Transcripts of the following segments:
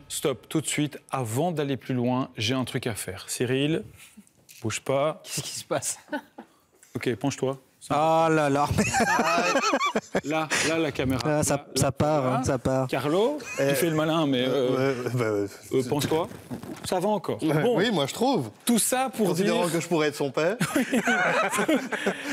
Stop, tout de suite, avant d'aller plus loin, j'ai un truc à faire. Cyril, bouge pas. Qu'est-ce qui se passe? Ok, penche-toi. Ah là là. Là, la caméra. Ah, ça part, hein, ça part. Carlo, tu fais le malin, mais penche-toi. Ça va encore. Bon, oui, moi je trouve. tout ça pour dire... Considérant que je pourrais être son père.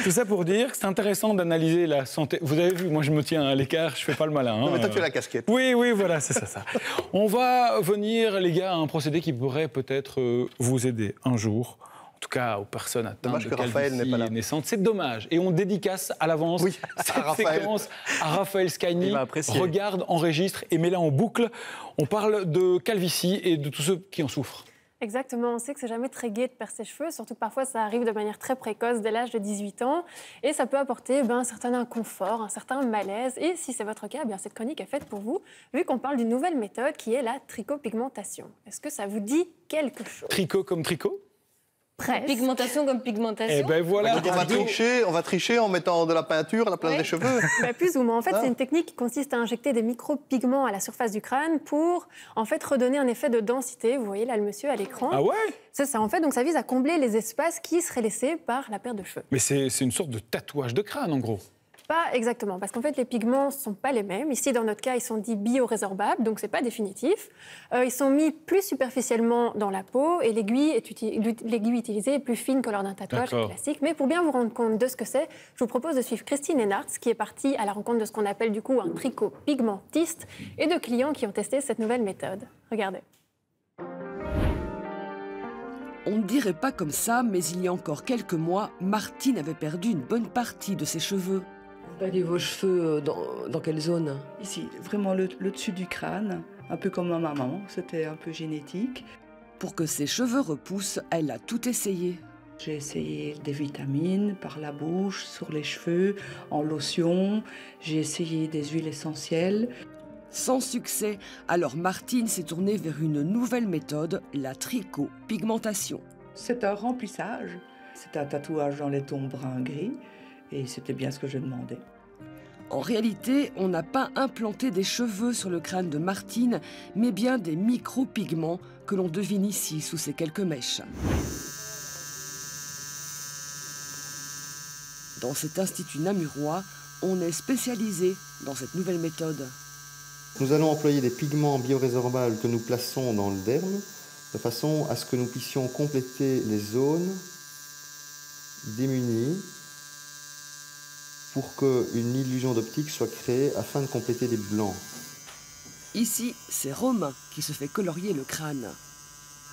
Tout ça pour dire que c'est intéressant d'analyser la santé. Vous avez vu, moi je me tiens à l'écart, je fais pas le malin. Hein. Non, mais toi tu as la casquette. Oui, voilà, c'est ça. On va venir, les gars, à un procédé qui pourrait peut-être vous aider un jour. En tout cas, aux personnes atteintes de calvitie naissante. C'est dommage. Et on dédicace à l'avance cette séquence à Raphaël Scagni. Regarde, enregistre et met-la en boucle. On parle de calvitie et de tous ceux qui en souffrent. Exactement, on sait que c'est jamais très gai de perdre ses cheveux, surtout que parfois ça arrive de manière très précoce dès l'âge de 18 ans et ça peut apporter un certain inconfort, un certain malaise. Et si c'est votre cas, cette chronique est faite pour vous, vu qu'on parle d'une nouvelle méthode qui est la tricopigmentation. Est-ce que ça vous dit quelque chose? Tricot comme tricot? Presque. Pigmentation comme pigmentation. Et ben voilà. Donc on va tricher en mettant de la peinture à la place des cheveux. Plus ou moins. En fait, c'est une technique qui consiste à injecter des micropigments à la surface du crâne pour redonner un effet de densité. Vous voyez là le monsieur à l'écran. Ah ouais? C'est ça. En fait, donc ça vise à combler les espaces qui seraient laissés par la perte de cheveux. Mais c'est une sorte de tatouage de crâne en gros. Pas exactement, parce qu'en fait, les pigments ne sont pas les mêmes. Ici, dans notre cas, ils sont dits biorésorbables, donc ce n'est pas définitif. Ils sont mis plus superficiellement dans la peau et l'aiguille utilisée est plus fine que lors d'un tatouage classique. Mais pour bien vous rendre compte de ce que c'est, je vous propose de suivre Christine Enarts, qui est partie à la rencontre de ce qu'on appelle du coup un tricopigmentiste et de clients qui ont testé cette nouvelle méthode. Regardez. On ne dirait pas comme ça, mais il y a encore quelques mois, Martine avait perdu une bonne partie de ses cheveux. Vous perdez vos cheveux dans quelle zone? Ici, vraiment le dessus du crâne, un peu comme ma maman, c'était un peu génétique. Pour que ses cheveux repoussent, elle a tout essayé. J'ai essayé des vitamines par la bouche, sur les cheveux, en lotion. J'ai essayé des huiles essentielles. Sans succès, alors Martine s'est tournée vers une nouvelle méthode, la tricopigmentation. C'est un remplissage, c'est un tatouage dans les tons brun-gris. Et c'était bien ce que je demandais. En réalité, on n'a pas implanté des cheveux sur le crâne de Martine, mais bien des micropigments que l'on devine ici sous ces quelques mèches. Dans cet institut namurois, on est spécialisé dans cette nouvelle méthode. Nous allons employer des pigments biorésorbables que nous plaçons dans le derme, de façon à ce que nous puissions compléter les zones démunies, pour qu'une illusion d'optique soit créée afin de compléter les blancs. Ici, c'est Romain qui se fait colorier le crâne.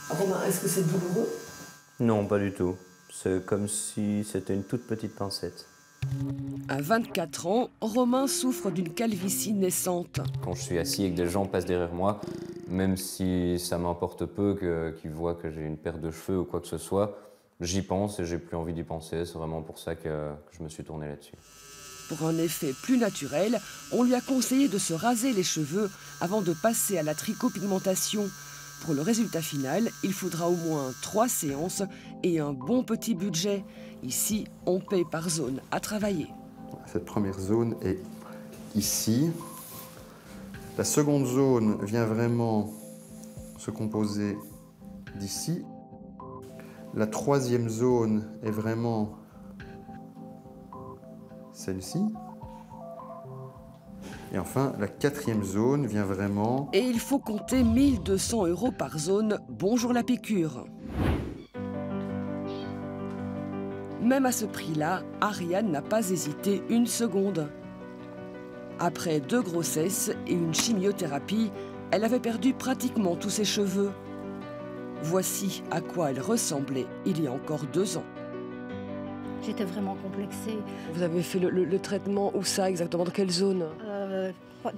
Romain, est-ce que c'est douloureux? Non, pas du tout. C'est comme si c'était une toute petite pincette. À 24 ans, Romain souffre d'une calvitie naissante. Quand je suis assis et que des gens passent derrière moi, même si ça m'importe peu qu'ils voient que j'ai une perte de cheveux ou quoi que ce soit, j'y pense et j'ai plus envie d'y penser. C'est vraiment pour ça que je me suis tourné là-dessus. Pour un effet plus naturel, on lui a conseillé de se raser les cheveux avant de passer à la tricopigmentation. Pour le résultat final, il faudra au moins 3 séances et un bon petit budget. Ici, on paie par zone à travailler. Cette première zone est ici. La seconde zone vient vraiment se composer d'ici. La troisième zone est vraiment celle-ci. Et enfin, la quatrième zone vient vraiment... Et il faut compter 1 200 € par zone. Bonjour la piqûre. Même à ce prix-là, Ariane n'a pas hésité une seconde. Après 2 grossesses et une chimiothérapie, elle avait perdu pratiquement tous ses cheveux. Voici à quoi elle ressemblait il y a encore 2 ans. J'étais vraiment complexée. Vous avez fait le traitement où ça exactement? Dans quelle zone?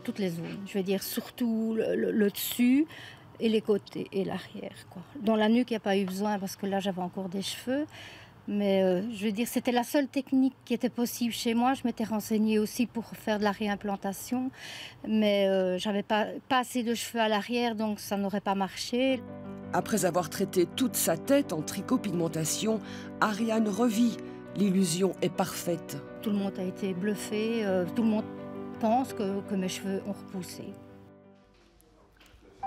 Toutes les zones. Je veux dire surtout le dessus et les côtés et l'arrière. Dans la nuque, il n'y a pas eu besoin parce que là, j'avais encore des cheveux. Mais je veux dire, c'était la seule technique qui était possible chez moi. Je m'étais renseignée aussi pour faire de la réimplantation. Mais j'avais pas assez de cheveux à l'arrière, donc ça n'aurait pas marché. Après avoir traité toute sa tête en tricopigmentation, Ariane revit. L'illusion est parfaite. Tout le monde a été bluffé. Tout le monde pense que mes cheveux ont repoussé.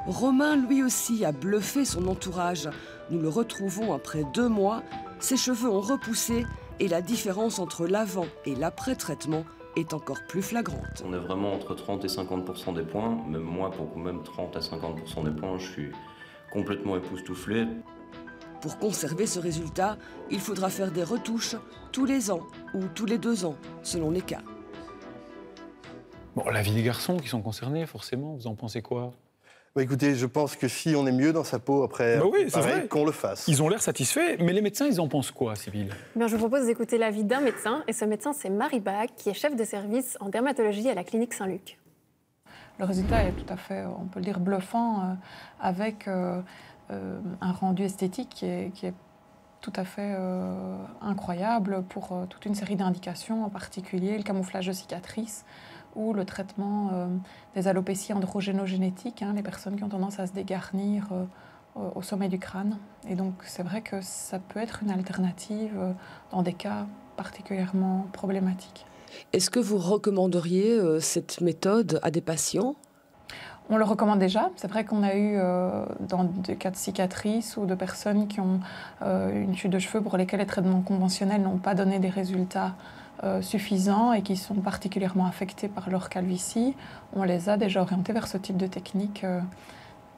Romain, lui aussi, a bluffé son entourage. Nous le retrouvons après 2 mois. Ses cheveux ont repoussé et la différence entre l'avant et l'après-traitement est encore plus flagrante. On est vraiment entre 30 et 50% des points. Même moi, pour même 30 à 50% des points, je suis complètement époustouflé. Pour conserver ce résultat, il faudra faire des retouches tous les ans ou tous les 2 ans, selon les cas. Bon, la vie des garçons qui sont concernés, forcément, vous en pensez quoi? Bah écoutez, je pense que si on est mieux dans sa peau après, pareil, qu'on le fasse. Ils ont l'air satisfaits, mais les médecins, ils en pensent quoi, Sybille? Bien, je vous propose d'écouter l'avis d'un médecin, et ce médecin, c'est Marie Bach, qui est chef de service en dermatologie à la clinique Saint-Luc. Le résultat est tout à fait, on peut le dire, bluffant, avec un rendu esthétique qui est tout à fait incroyable pour toute une série d'indications, en particulier le camouflage de cicatrices ou le traitement des alopécies androgénogénétiques, les personnes qui ont tendance à se dégarnir au sommet du crâne. Et donc c'est vrai que ça peut être une alternative dans des cas particulièrement problématiques. Est-ce que vous recommanderiez cette méthode à des patients ? On le recommande déjà. C'est vrai qu'on a eu, dans des cas de cicatrices ou de personnes qui ont une chute de cheveux pour lesquelles les traitements conventionnels n'ont pas donné des résultats suffisants et qui sont particulièrement affectés par leur calvitie, on les a déjà orientés vers ce type de technique,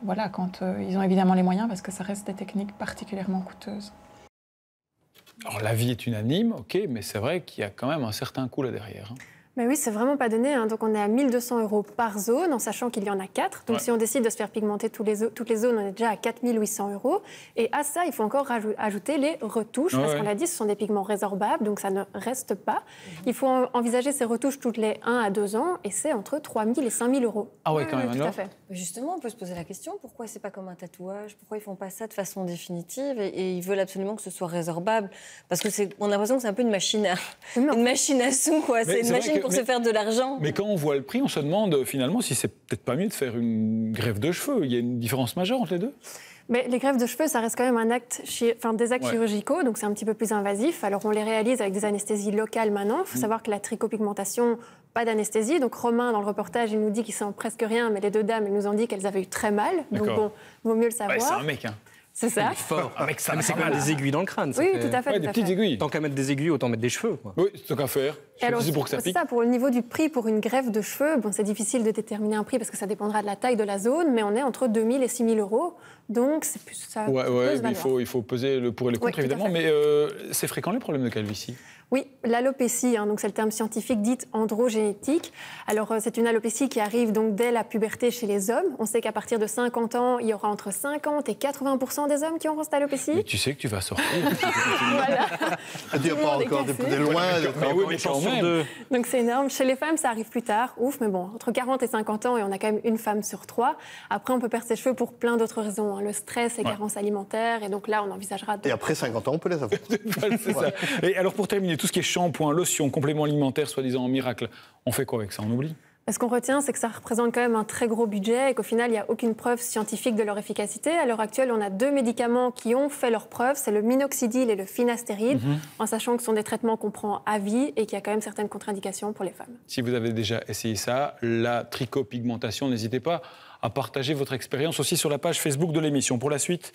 voilà, quand ils ont évidemment les moyens, parce que ça reste des techniques particulièrement coûteuses. Alors la vie est unanime, ok, mais c'est vrai qu'il y a quand même un certain coût là derrière. Mais oui, c'est vraiment pas donné. Donc on est à 1 200 € par zone, en sachant qu'il y en a 4. Donc si on décide de se faire pigmenter toutes les zones, on est déjà à 4 800 €. Et à ça, il faut encore ajouter les retouches, parce qu'on l'a dit, ce sont des pigments résorbables, donc ça ne reste pas. Il faut envisager ces retouches toutes les 1 à 2 ans, et c'est entre 3 000 et 5 000 €. Ah ouais, quand même, tout à fait. Justement, on peut se poser la question, pourquoi c'est pas comme un tatouage? Pourquoi ils font pas ça de façon définitive et ils veulent absolument que ce soit résorbable? Parce que on a l'impression que c'est un peu une machine à sous, quoi. C'est une machine pour se faire de l'argent. Mais quand on voit le prix, on se demande finalement si c'est peut-être pas mieux de faire une greffe de cheveux. Il y a une différence majeure entre les deux? Mais les greffes de cheveux, ça reste quand même des actes chirurgicaux, donc c'est un petit peu plus invasif. Alors on les réalise avec des anesthésies locales maintenant. Il faut savoir que la tricopigmentation, pas d'anesthésie. Donc Romain, dans le reportage, il nous dit qu'il sent presque rien, mais les 2 dames, elles nous ont dit qu'elles avaient eu très mal. Donc bon, vaut mieux le savoir. Ouais, c'est un mec, C'est ça. Il est fort. C'est comme des aiguilles dans le crâne. Oui, tout à fait. Des petites aiguilles. Tant qu'à mettre des aiguilles, autant mettre des cheveux, quoi. Oui, c'est tant qu'à faire. Pour que ça pique. Ça, pour le niveau du prix pour une greffe de cheveux, bon, c'est difficile de déterminer un prix parce que ça dépendra de la taille de la zone, mais on est entre 2 000 et 6 000 €. Donc c'est plus ça. Il faut peser le pour et le contre, évidemment. Mais c'est fréquent les problèmes de calvitie? Oui, l'alopécie, donc c'est le terme scientifique dite androgénétique. Alors c'est une alopécie qui arrive donc dès la puberté chez les hommes. On sait qu'à partir de 50 ans, il y aura entre 50 et 80% des hommes qui auront cette alopécie. Mais tu sais que tu vas sortir. Voilà. Tu n'as pas encore de loin. Mais quand même. Donc c'est énorme. Chez les femmes, ça arrive plus tard. Ouf, mais bon, entre 40 et 50 ans, et on a quand même une femme sur 3. Après, on peut perdre ses cheveux pour plein d'autres raisons. Le stress, les carences alimentaires. Et donc là, on envisagera... Et après 50 ans, on peut les avoir. C'est ça. Et alors, pour terminer, tout ce qui est shampoing, lotion, complément alimentaire, soi-disant en miracle, on fait quoi avec ça? On oublie? Ce qu'on retient, c'est que ça représente quand même un très gros budget et qu'au final, il n'y a aucune preuve scientifique de leur efficacité. À l'heure actuelle, on a 2 médicaments qui ont fait leurs preuves, c'est le minoxidil et le finastérid, en sachant que ce sont des traitements qu'on prend à vie et qu'il y a quand même certaines contre-indications pour les femmes. Si vous avez déjà essayé ça, la tricopigmentation, n'hésitez pas à partager votre expérience aussi sur la page Facebook de l'émission. Pour la suite